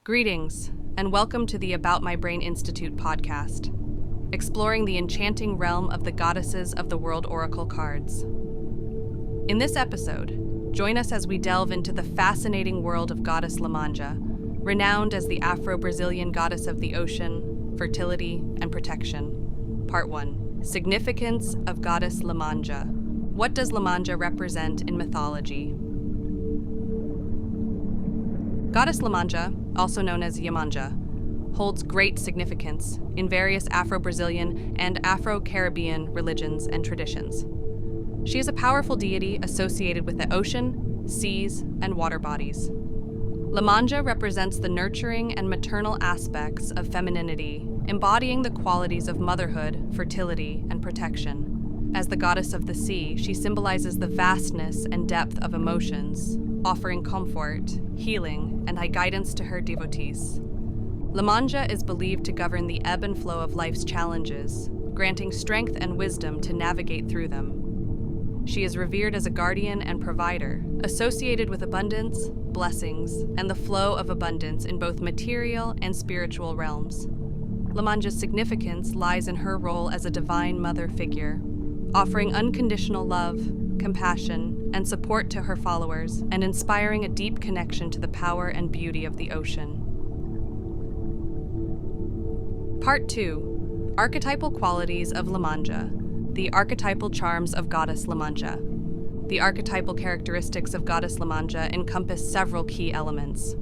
Greetings, and welcome to the About My Brain Institute podcast, exploring the enchanting realm of the goddesses of the World Oracle cards. In this episode, join us as we delve into the fascinating world of Goddess Lemanja, renowned as the Afro-Brazilian Goddess of the ocean, fertility, and protection. Part 1. Significance of Goddess Lemanja. What does Lemanja represent in mythology? Goddess Lemanja, also known as Yemanja, holds great significance in various Afro-Brazilian and Afro-Caribbean religions and traditions. She is a powerful deity associated with the ocean, seas, and water bodies. Lemanja represents the nurturing and maternal aspects of femininity, embodying the qualities of motherhood, fertility, and protection. As the goddess of the sea, she symbolizes the vastness and depth of emotions, offering comfort, healing, and guidance to her devotees. Lemanja is believed to govern the ebb and flow of life's challenges, granting strength and wisdom to navigate through them. She is revered as a guardian and provider, associated with abundance, blessings, and the flow of abundance in both material and spiritual realms. Lemanja's significance lies in her role as a divine mother figure, offering unconditional love, compassion, and support to her followers, and inspiring a deep connection to the power and beauty of the ocean. Part 2. Archetypal Qualities of Lemanja. The archetypal charms of Goddess Lemanja. The archetypal characteristics of Goddess Lemanja encompass several key elements.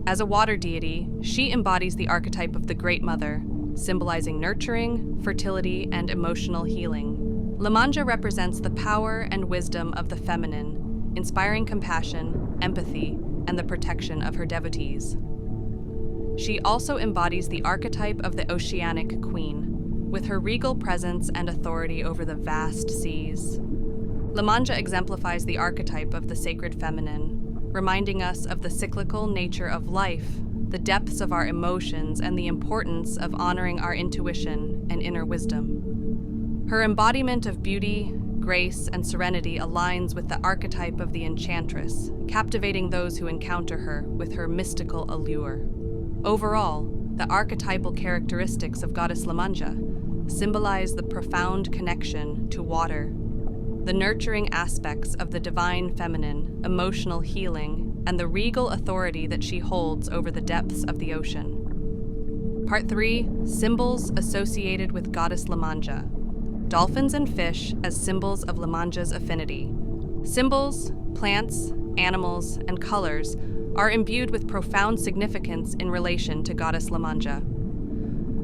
As a water deity, she embodies the archetype of the Great Mother, symbolizing nurturing, fertility, and emotional healing. Lemanja represents the power and wisdom of the feminine, inspiring compassion, empathy, and the protection of her devotees. She also embodies the archetype of the oceanic queen, with her regal presence and authority over the vast seas. Lemanja exemplifies the archetype of the sacred feminine, reminding us of the cyclical nature of life, the depths of our emotions, and the importance of honoring our intuition and inner wisdom. Her embodiment of beauty, grace, and serenity aligns with the archetype of the enchantress, captivating those who encounter her with her mystical allure. Overall, the archetypal characteristics of Goddess Lemanja symbolize the profound connection to water, the nurturing aspects of the divine feminine, emotional healing, and the regal authority that she holds over the depths of the ocean. Part 3. Symbols associated with Goddess Lemanja. Dolphins and fish as symbols of Lemanja's affinity. Symbols, plants, animals, and colors are imbued with profound significance in relation to Goddess Lemanja.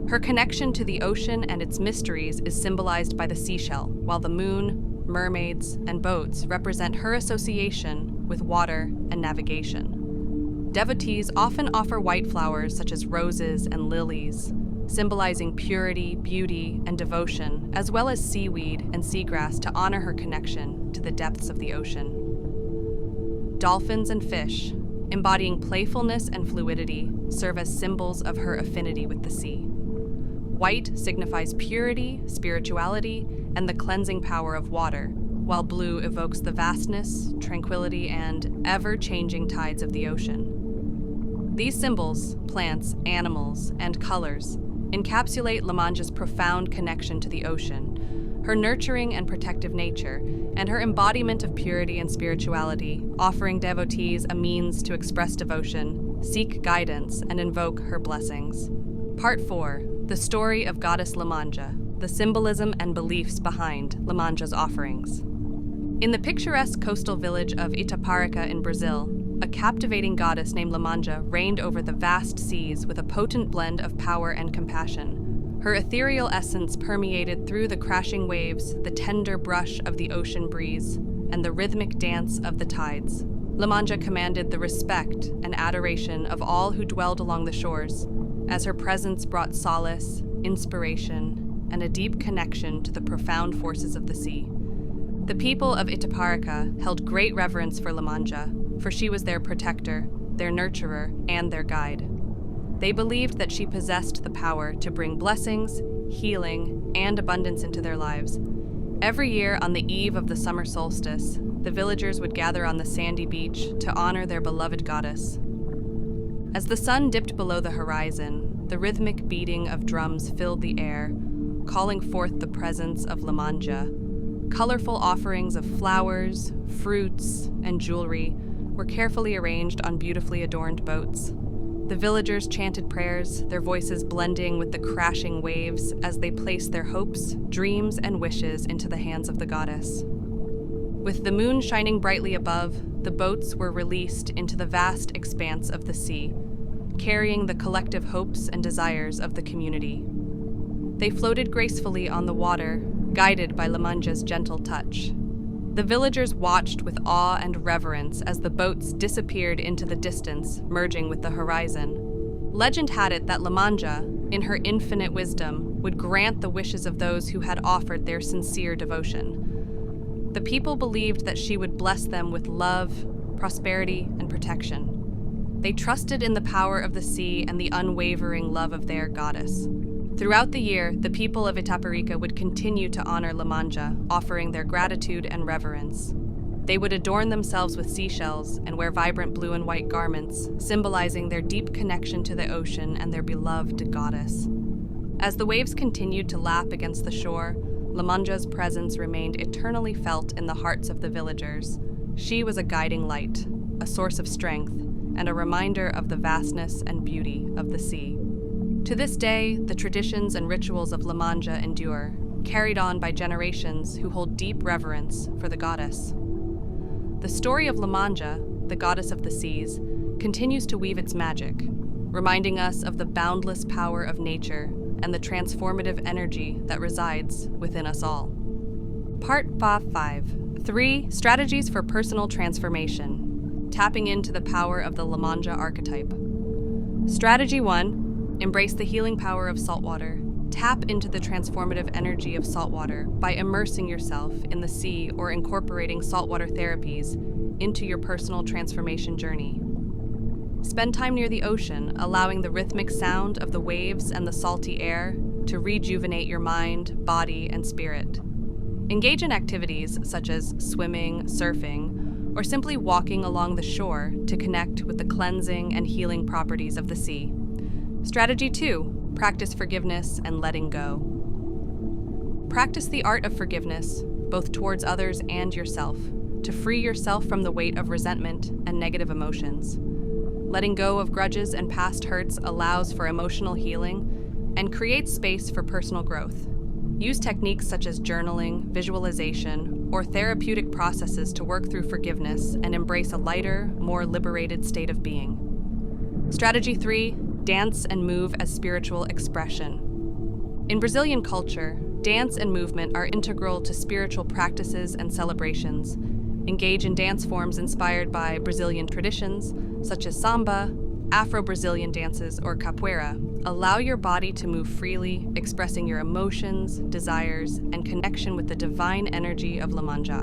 Her connection to the ocean and its mysteries is symbolized by the seashell, while the moon, mermaids, and boats represent her association with water and navigation. Devotees often offer white flowers such as roses and lilies, symbolizing purity, beauty, and devotion, as well as seaweed and seagrass to honor her connection to the depths of the ocean. Dolphins and fish, embodying playfulness and fluidity, serve as symbols of her affinity with the sea. White signifies purity, spirituality, and the cleansing power of water, while blue evokes the vastness, tranquility, and ever-changing tides of the ocean. These symbols, plants, animals, and colors encapsulate Lemanja's profound connection to the ocean, her nurturing and protective nature, and her embodiment of purity and spirituality, offering devotees a means to express devotion, seek guidance, and invoke her blessings. Part 4. The story of Goddess Lemanja, the symbolism and beliefs behind Lemanja's offerings. In the picturesque coastal village of Itaparica in Brazil, a captivating goddess named Lemanja reigned over the vast seas with a potent blend of power and compassion. Her ethereal essence permeated through the crashing waves, the tender brush of the ocean breeze, and the rhythmic dance of the tides. Lemanja commanded the respect and adoration of all who dwelled along the shores, as her presence brought solace, inspiration, and a deep connection to the profound forces of the sea. The people of Itaparica held great reverence for Lemanja, for she was their protector, their nurturer, and their guide. They believed that she possessed the power to bring blessings, healing, and abundance into their lives. Every year on the eve of the summer solstice, the villagers would gather on the sandy beach to honor their beloved goddess. As the sun dipped below the horizon, the rhythmic beating of drums filled the air, calling forth the presence of Lemanja. Colorful offerings of flowers, fruits, and jewelry were carefully arranged on beautifully adorned boats. The villagers chanted prayers, their voices blending with the crashing waves as they placed their hopes, dreams, and wishes into the hands of the goddess. With the moon shining brightly above, the boats were released into the vast expanse of the sea, carrying the collective hopes and desires of the community. They floated gracefully on the water, guided by Lemanja's gentle touch. The villagers watched with awe and reverence as the boats disappeared into the distance, merging with the horizon. Legend had it that Lemanja, in her infinite wisdom, would grant the wishes of those who had offered their sincere devotion. The people believed that she would bless them with love, prosperity, and protection. They trusted in the power of the sea and the unwavering love of their goddess. Throughout the year, the people of Itaparica would continue to honor Lemanja, offering their gratitude and reverence. They would adorn themselves with seashells and wear vibrant blue and white garments, symbolizing their deep connection to the ocean and their beloved goddess. As the waves continued to lap against the shore, Lemanja's presence remained eternally felt in the hearts of the villagers. She was a guiding light, a source of strength, and a reminder of the vastness and beauty of the sea. To this day, the traditions and rituals of Lemanja endure, carried on by generations who hold deep reverence for the goddess. The story of Lemanja, the goddess of the seas, continues to weave its magic, reminding us of the boundless power of nature and the transformative energy that resides within us all. Part 5. 3 Strategies for Personal Transformation. Tapping into the power of the Lemanja archetype. Strategy 1. Embrace the healing power of saltwater. Tap into the transformative energy of saltwater by immersing yourself in the sea or incorporating saltwater therapies into your personal transformation journey. Spend time near the ocean, allowing the rhythmic sound of the waves and the salty air to rejuvenate your mind, body, and spirit. Engage in activities such as swimming, surfing, or simply walking along the shore to connect with the cleansing and healing properties of the sea. Strategy 2. Practice forgiveness and letting go. Practice the art of forgiveness, both towards others and yourself, to free yourself from the weight of resentment and negative emotions. Letting go of grudges and past hurts allows for emotional healing and creates space for personal growth. Use techniques such as journaling, visualization, or therapeutic processes to work through forgiveness and embrace a lighter, more liberated state of being. Strategy 3. Dance and move as spiritual expression. In Brazilian culture, dance and movement are integral to spiritual practices and celebrations. Engage in dance forms inspired by Brazilian traditions, such as samba, Afro-Brazilian dances, or capoeira. Allow your body to move freely, expressing your emotions, desires, and connection with the divine energy of Lemanja.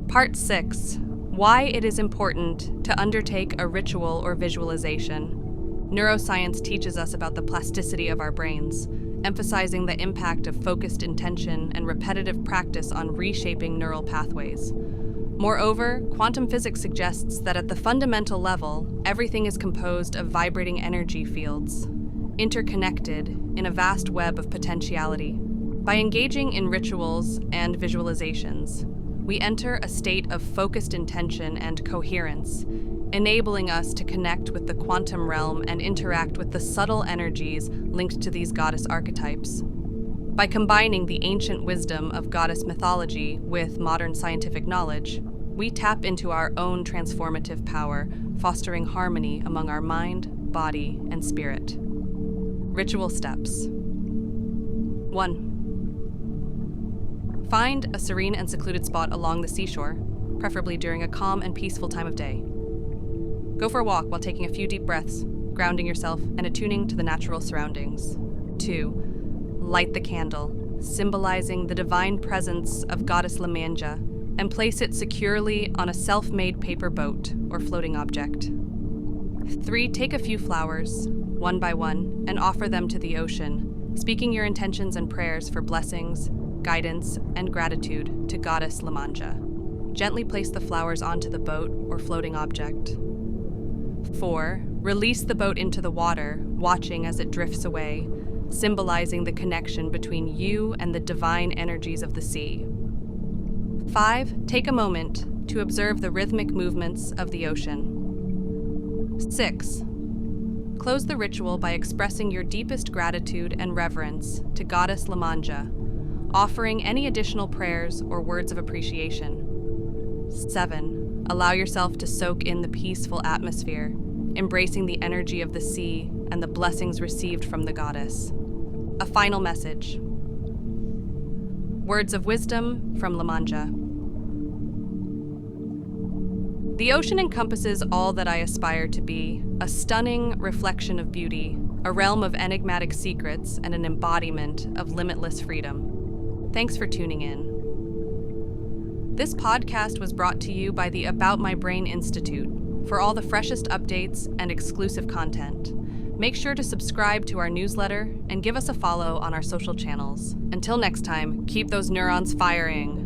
Part 6. Why it is important to undertake a ritual or visualization. Neuroscience teaches us about the plasticity of our brains, emphasizing the impact of focused intention and repetitive practice on reshaping neural pathways. Moreover, quantum physics suggests that at the fundamental level, everything is composed of vibrating energy fields, interconnected in a vast web of potentiality. By engaging in rituals and visualizations, we enter a state of focused intention and coherence, enabling us to connect with the quantum realm and interact with the subtle energies linked to these goddess archetypes. By combining the ancient wisdom of goddess mythology with modern scientific knowledge, we tap into our own transformative power, fostering harmony among our mind, body, and spirit. Ritual steps. 1. Find a serene and secluded spot along the seashore, preferably during a calm and peaceful time of day. Go for a walk while taking a few deep breaths, grounding yourself and attuning to the natural surroundings. 2. Light the candle, symbolizing the divine presence of Goddess Lemanja, and place it securely on a self-made paper boat or floating object. 3. Take a few flowers, one by one, and offer them to the ocean, speaking your intentions and prayers for blessings, guidance, and gratitude to Goddess Lemanja. Gently place the flowers onto the boat or floating object. 4. Release the boat into the water, watching as it drifts away, symbolizing the connection between you and the divine energies of the sea. 5. Take a moment to observe the rhythmic movements of the ocean. 6. Close the ritual by expressing your deepest gratitude and reverence to Goddess Lemanja, offering any additional prayers or words of appreciation. 7. Allow yourself to soak in the peaceful atmosphere, embracing the energy of the sea and the blessings received from the goddess. A final message. Words of wisdom from Lemanja. The ocean encompasses all that I aspire to be, a stunning reflection of beauty, a realm of enigmatic secrets, and an embodiment of limitless freedom. Thanks for tuning in. This podcast was brought to you by the About My Brain Institute. For all the freshest updates and exclusive content, make sure to subscribe to our newsletter and give us a follow on our social channels. Until next time, keep those neurons firing.